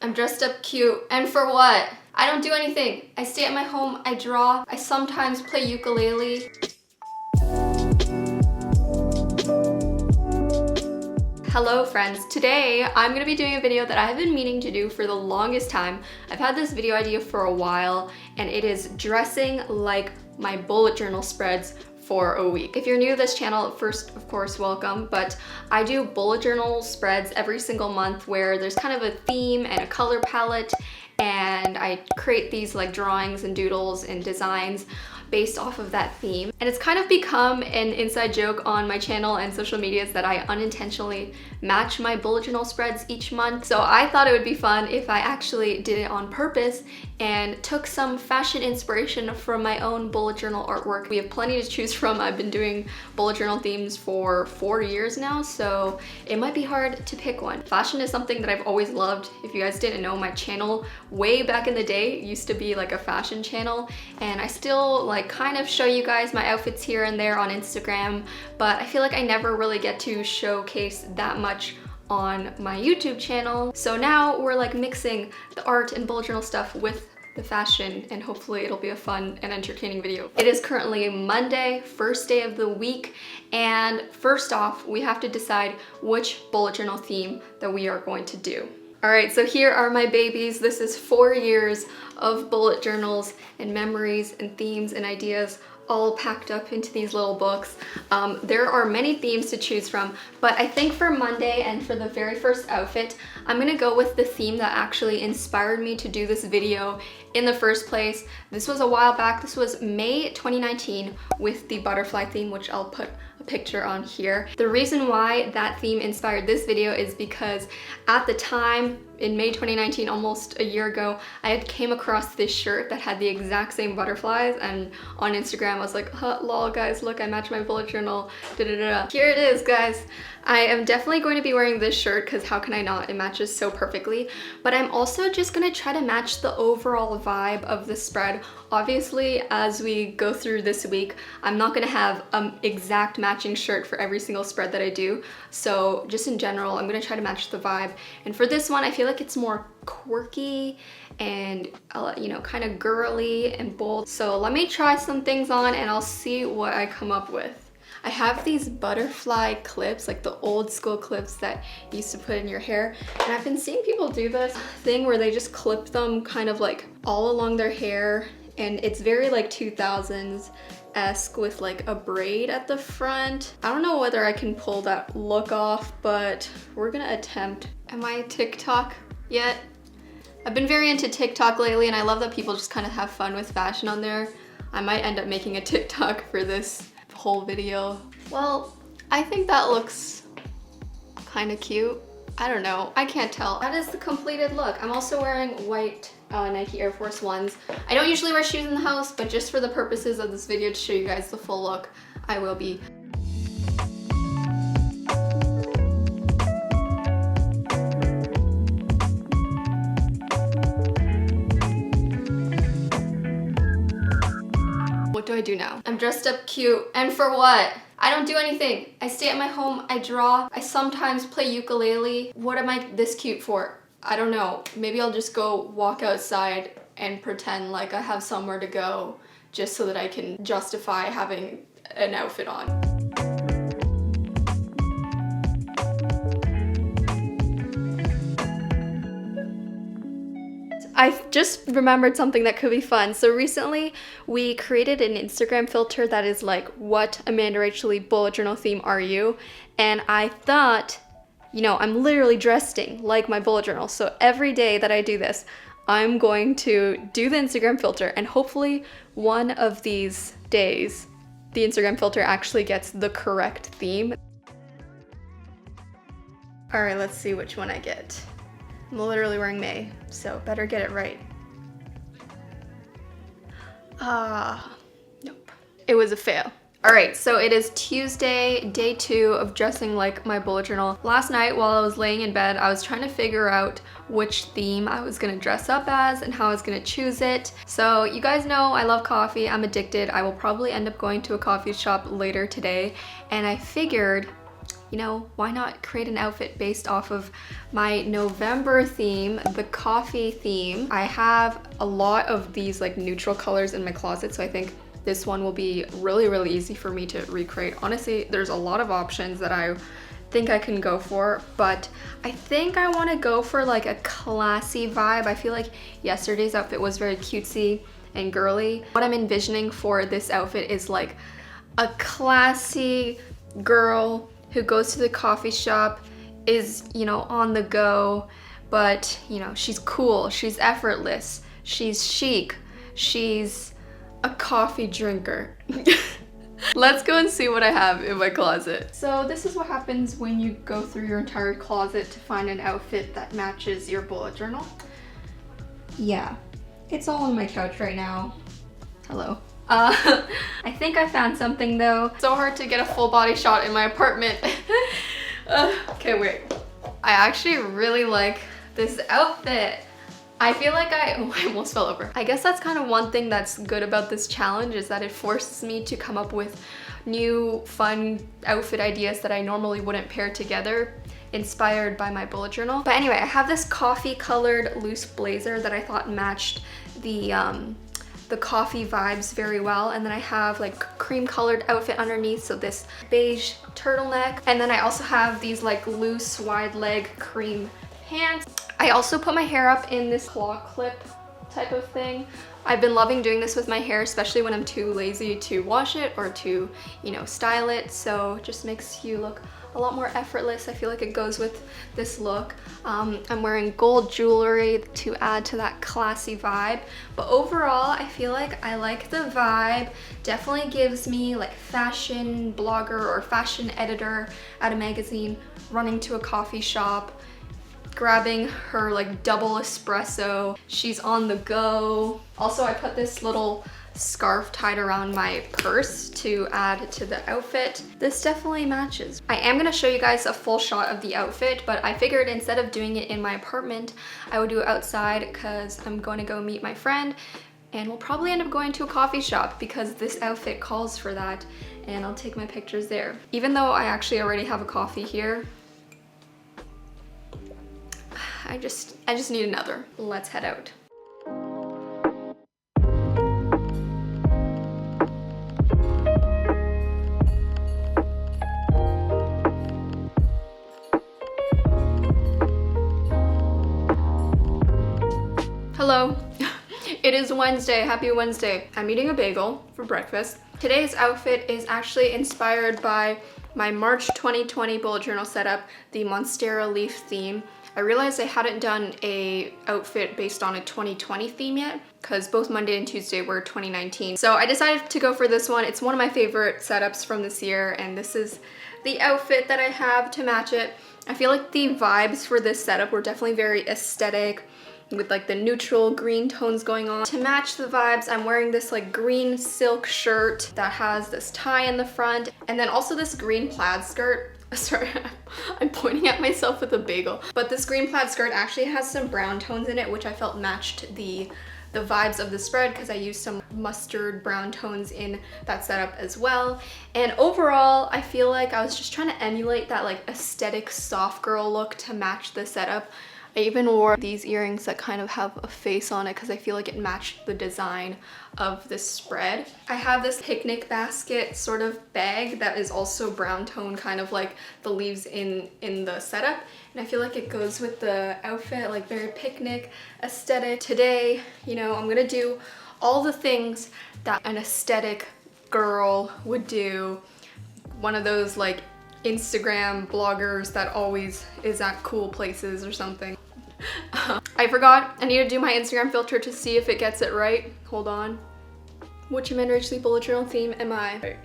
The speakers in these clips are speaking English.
I'm dressed up cute. And for what? I don't do anything. I stay at my home, I draw, I sometimes play ukulele. Hello friends, today I'm gonna be doing a video that I have been meaning to do for the longest time. I've had this video idea for a while and it is dressing like my bullet journal spreads for a week. If you're new to this channel, first of course welcome, but I do bullet journal spreads every single month where there's kind of a theme and a color palette, and I create these like drawings and doodles and designs based off of that theme. And it's kind of become an inside joke on my channel and social medias that I unintentionally match my bullet journal spreads each month. So I thought it would be fun if I actually did it on purpose and took some fashion inspiration from my own bullet journal artwork. We have plenty to choose from. I've been doing bullet journal themes for 4 years now, so it might be hard to pick one. Fashion is something that I've always loved. If you guys didn't know, my channel way back in the day used to be like a fashion channel, and I still like kind of show you guys my outfits here and there on Instagram, but I feel like I never really get to showcase that much on my YouTube channel. So now we're like mixing the art and bullet journal stuff with the fashion, and hopefully it'll be a fun and entertaining video. It is currently Monday, first day of the week, and first off, we have to decide which bullet journal theme that we are going to do. All right, so here are my babies. This is 4 years of bullet journals and memories and themes and ideas all packed up into these little books. There are many themes to choose from, but I think for Monday and for the very first outfit, I'm gonna go with the theme that actually inspired me to do this video in the first place. This was a while back. This was May 2019 with the butterfly theme, which I'll put a picture on here. The reason why that theme inspired this video is because at the time, in May 2019, almost a year ago, I had came across this shirt that had the exact same butterflies, and on Instagram I was like, huh, lol guys, look, I matched my bullet journal, da da da. Here it is, guys. I am definitely going to be wearing this shirt because how can I not? It matches so perfectly. But I'm also just gonna try to match the overall vibe of the spread. Obviously, as we go through this week, I'm not gonna have an exact matching shirt for every single spread that I do. So just in general, I'm gonna try to match the vibe. And for this one, I feel like it's more quirky and you know, kind of girly and bold. So let me try some things on and I'll see what I come up with. I have these butterfly clips, like the old school clips that you used to put in your hair. And I've been seeing people do this thing where they just clip them kind of like all along their hair. And it's very like 2000s-esque with like a braid at the front. I don't know whether I can pull that look off, but we're gonna attempt. Am I TikTok yet? I've been very into TikTok lately and I love that people just kind of have fun with fashion on there. I might end up making a TikTok for this whole video. Well, I think that looks kind of cute. I don't know, I can't tell. That is the completed look. I'm also wearing white Nike Air Force Ones. I don't usually wear shoes in the house, but just for the purposes of this video to show you guys the full look, I will be. What do I do now? I'm dressed up cute. And for what? I don't do anything. I stay at my home, I draw, I sometimes play ukulele. What am I this cute for? I don't know. Maybe I'll just go walk outside and pretend like I have somewhere to go just so that I can justify having an outfit on. I just remembered something that could be fun. So recently we created an Instagram filter that is like, what AmandaRachLee bullet journal theme are you? And I thought, you know, I'm literally dressing like my bullet journal. So every day that I do this, I'm going to do the Instagram filter, and hopefully one of these days, the Instagram filter actually gets the correct theme. All right, let's see which one I get. I'm literally wearing May, so better get it right. Nope. It was a fail. All right, so it is Tuesday, day 2 of dressing like my bullet journal. Last night while I was laying in bed, I was trying to figure out which theme I was gonna dress up as and how I was gonna choose it. So you guys know I love coffee, I'm addicted. I will probably end up going to a coffee shop later today, and I figured you know, why not create an outfit based off of my November theme, the coffee theme. I have a lot of these like neutral colors in my closet, so I think this one will be really easy for me to recreate. Honestly, there's a lot of options that I think I can go for, but I think I want to go for like a classy vibe. I feel like yesterday's outfit was very cutesy and girly. What I'm envisioning for this outfit is like a classy girl who goes to the coffee shop, is, you know, on the go, but you know, she's cool, she's effortless, she's chic, she's a coffee drinker. Let's go and see what I have in my closet. So this is what happens when you go through your entire closet to find an outfit that matches your bullet journal. Yeah, it's all on my couch right now. Hello. I think I found something though. So hard to get a full body shot in my apartment. Okay, wait. I actually really like this outfit. I feel like I almost fell over. I guess that's kind of one thing that's good about this challenge, is that it forces me to come up with new fun outfit ideas that I normally wouldn't pair together, inspired by my bullet journal. But anyway, I have this coffee colored loose blazer that I thought matched the coffee vibes very well, and then I have like cream colored outfit underneath, so this beige turtleneck, and then I also have these like loose wide leg cream pants. I also put my hair up in this claw clip type of thing. I've been loving doing this with my hair, especially when I'm too lazy to wash it or to, you know, style it, so it just makes you look a lot more effortless. I feel like it goes with this look. I'm wearing gold jewelry to add to that classy vibe, but overall I feel like I like the vibe. Definitely gives me like fashion blogger or fashion editor at a magazine running to a coffee shop, grabbing her like double espresso. She's on the go. Also, I put this little scarf tied around my purse to add to the outfit. This definitely matches. I am gonna show you guys a full shot of the outfit, but I figured instead of doing it in my apartment, I would do it outside because I'm going to go meet my friend, and we'll probably end up going to a coffee shop because this outfit calls for that, and I'll take my pictures there. Even though I actually already have a coffee here, I just need another. Let's head out. Hello. It is Wednesday. Happy Wednesday. I'm eating a bagel for breakfast. Today's outfit is actually inspired by my March 2020 bullet journal setup, the Monstera leaf theme. I realized I hadn't done a outfit based on a 2020 theme yet, because both Monday and Tuesday were 2019. So I decided to go for this one. It's one of my favorite setups from this year, and this is the outfit that I have to match it. I feel like the vibes for this setup were definitely very aesthetic, with like the neutral green tones going on. To match the vibes, I'm wearing this like green silk shirt that has this tie in the front, and then also this green plaid skirt. Sorry, I'm pointing at myself with a bagel. But this green plaid skirt actually has some brown tones in it, which I felt matched the vibes of the spread, because I used some mustard brown tones in that setup as well. And overall, I feel like I was just trying to emulate that like aesthetic soft girl look to match the setup. I even wore these earrings that kind of have a face on it because I feel like it matched the design of this spread. I have this picnic basket sort of bag that is also brown tone, kind of like the leaves in the setup. And I feel like it goes with the outfit, like very picnic aesthetic. Today, you know, I'm gonna do all the things that an aesthetic girl would do. One of those like Instagram bloggers that always is at cool places or something. I forgot, I need to do my Instagram filter to see if it gets it right. Hold on. Which AmandaRachLee bullet journal theme am I? Right.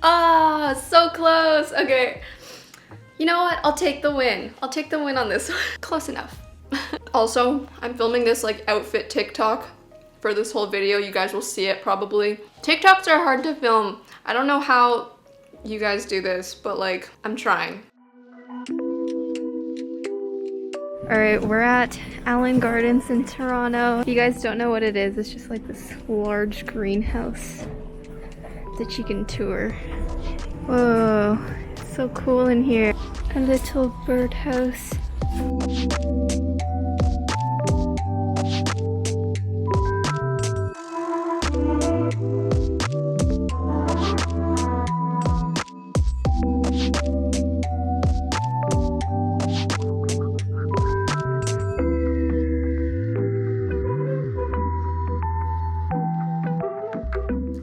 Ah, so close. Okay. You know what? I'll take the win. I'll take the win on this one. Close enough. Also, I'm filming this like outfit TikTok for this whole video. You guys will see it probably. TikToks are hard to film. I don't know how you guys do this, but like, I'm trying. All right, we're at Allen Gardens in Toronto. If you guys don't know what it is, it's just like this large greenhouse that you can tour. Whoa, it's so cool in here. A little birdhouse.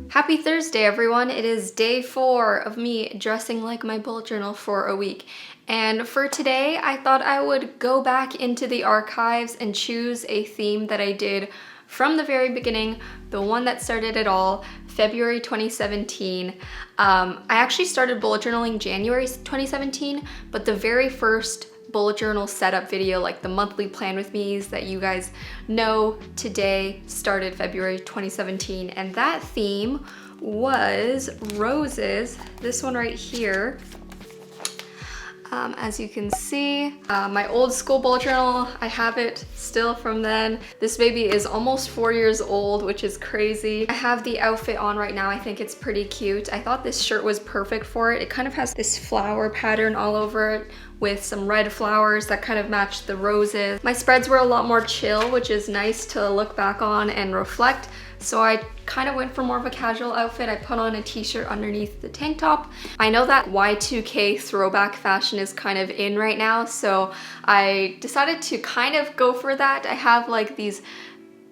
Happy Thursday, everyone. It is day 4 of me dressing like my bullet journal for a week. And for today, I thought I would go back into the archives and choose a theme that I did from the very beginning, the one that started it all, February 2017. I actually started bullet journaling January 2017, but the very first bullet journal setup video, like the monthly plan with me's that you guys know today, started February 2017, and that theme was roses. This one right here. As you can see, my old school bullet journal, I have it still from then. This baby is almost 4 years old, which is crazy. I have the outfit on right now. I think it's pretty cute. I thought this shirt was perfect for it. It kind of has this flower pattern all over it with some red flowers that kind of match the roses. My spreads were a lot more chill, which is nice to look back on and reflect. So I kind of went for more of a casual outfit. I put on a t-shirt underneath the tank top. I know that Y2K throwback fashion is kind of in right now, so I decided to kind of go for that. I have like these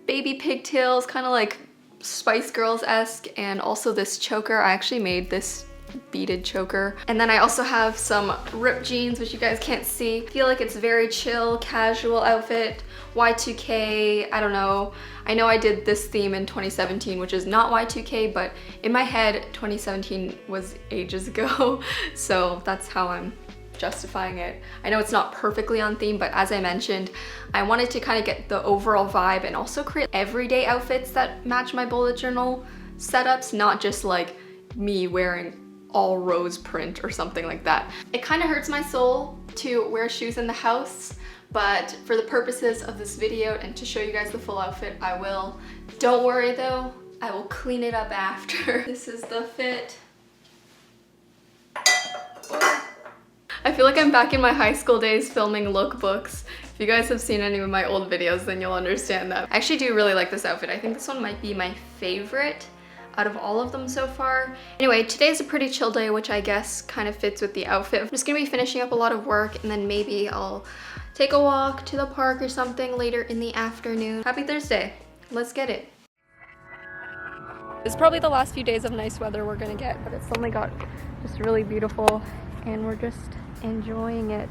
baby pigtails, kind of like Spice Girls-esque, and also this choker. I actually made this beaded choker. And then I also have some ripped jeans, which you guys can't see. I feel like it's very chill, casual outfit. Y2K, I don't know. I know I did this theme in 2017, which is not Y2K, but in my head, 2017 was ages ago. So that's how I'm justifying it. I know it's not perfectly on theme, but as I mentioned, I wanted to kind of get the overall vibe and also create everyday outfits that match my bullet journal setups, not just like me wearing all rose print or something like that. It kind of hurts my soul to wear shoes in the house, but for the purposes of this video and to show you guys the full outfit, I will. Don't worry though, I will clean it up after. This is the fit. I feel like I'm back in my high school days filming lookbooks. If you guys have seen any of my old videos, then you'll understand that. I actually do really like this outfit. I think this one might be my favorite out of all of them so far. Anyway, today's a pretty chill day, which I guess kind of fits with the outfit. I'm just gonna be finishing up a lot of work, and then maybe I'll take a walk to the park or something later in the afternoon. Happy Thursday. Let's get it. It's probably the last few days of nice weather we're gonna get, but it's suddenly got just really beautiful and we're just enjoying it.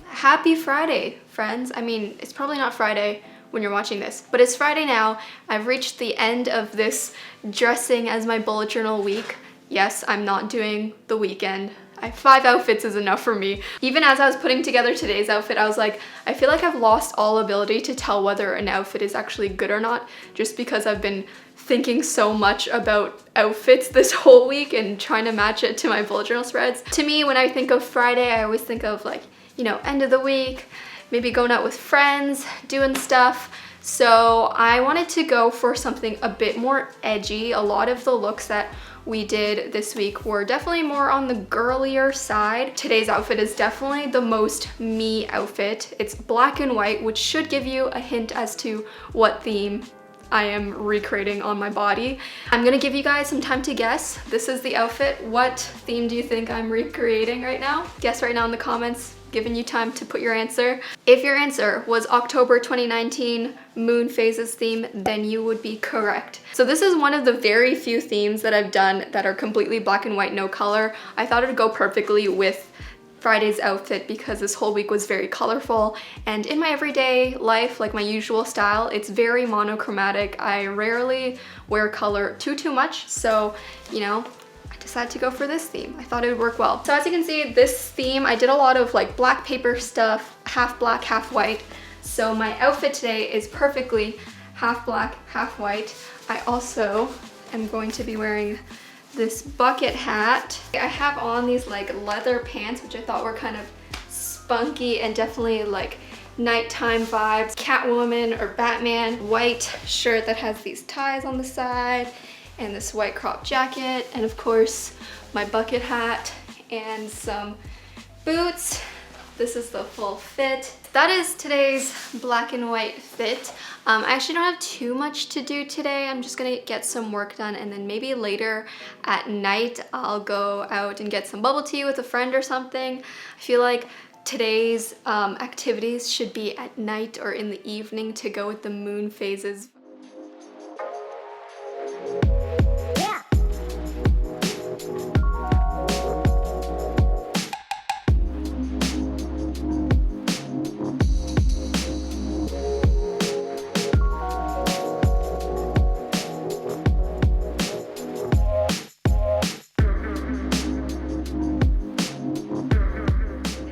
Happy Friday, friends. I mean, it's probably not Friday when you're watching this, but it's Friday now. I've reached the end of this dressing as my bullet journal week. Yes, I'm not doing the weekend. 5 outfits is enough for me. Even as I was putting together today's outfit, I was like, I feel like I've lost all ability to tell whether an outfit is actually good or not, just because I've been thinking so much about outfits this whole week and trying to match it to my bullet journal spreads. To me, when I think of Friday, I always think of like, you know, end of the week, maybe going out with friends, doing stuff. So I wanted to go for something a bit more edgy. A lot of the looks that we did this week were definitely more on the girlier side. Today's outfit is definitely the most me outfit. It's black and white, which should give you a hint as to what theme I am recreating on my body. I'm gonna give you guys some time to guess. This is the outfit. What theme do you think I'm recreating right now? Guess right now in the comments. Giving you time to put your answer. If your answer was October 2019 moon phases theme, then you would be correct. So this is one of the very few themes that I've done that are completely black and white, no color. I thought it would go perfectly with Friday's outfit because this whole week was very colorful, and in my everyday life, like my usual style, it's very monochromatic. I rarely wear color too much, so you know, I decided to go for this theme. I thought it would work well. So as you can see, this theme, I did a lot of like black paper stuff, half black, half white. So my outfit today is perfectly half black, half white. I also am going to be wearing this bucket hat. I have on these like leather pants, which I thought were kind of spunky and definitely like nighttime vibes. Catwoman or Batman. White shirt that has these ties on the side, and this white crop jacket, and of course my bucket hat and some boots. This is the full fit. That is today's black and white fit. I actually don't have too much to do today. I'm just gonna get some work done, and then maybe later at night I'll go out and get some bubble tea with a friend or something. I feel like today's activities should be at night or in the evening to go with the moon phases.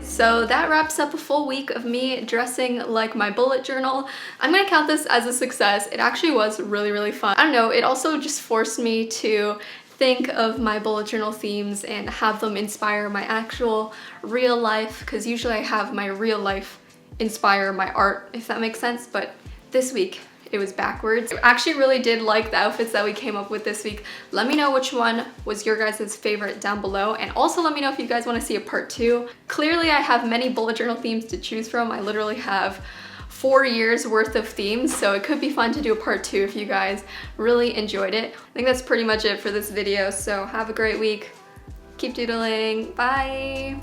So that wraps up a full week of me dressing like my bullet journal. I'm gonna count this as a success. It actually was really fun. I don't know, it also just forced me to think of my bullet journal themes and have them inspire my actual real life, because usually I have my real life inspire my art, if that makes sense, but this week it was backwards. I actually really did like the outfits that we came up with this week. Let me know which one was your guys' favorite down below, and also let me know if you guys want to see a part 2. Clearly I have many bullet journal themes to choose from. I literally have 4 years worth of themes, so it could be fun to do a part 2 if you guys really enjoyed it. I think that's pretty much it for this video, so have a great week. Keep doodling. Bye!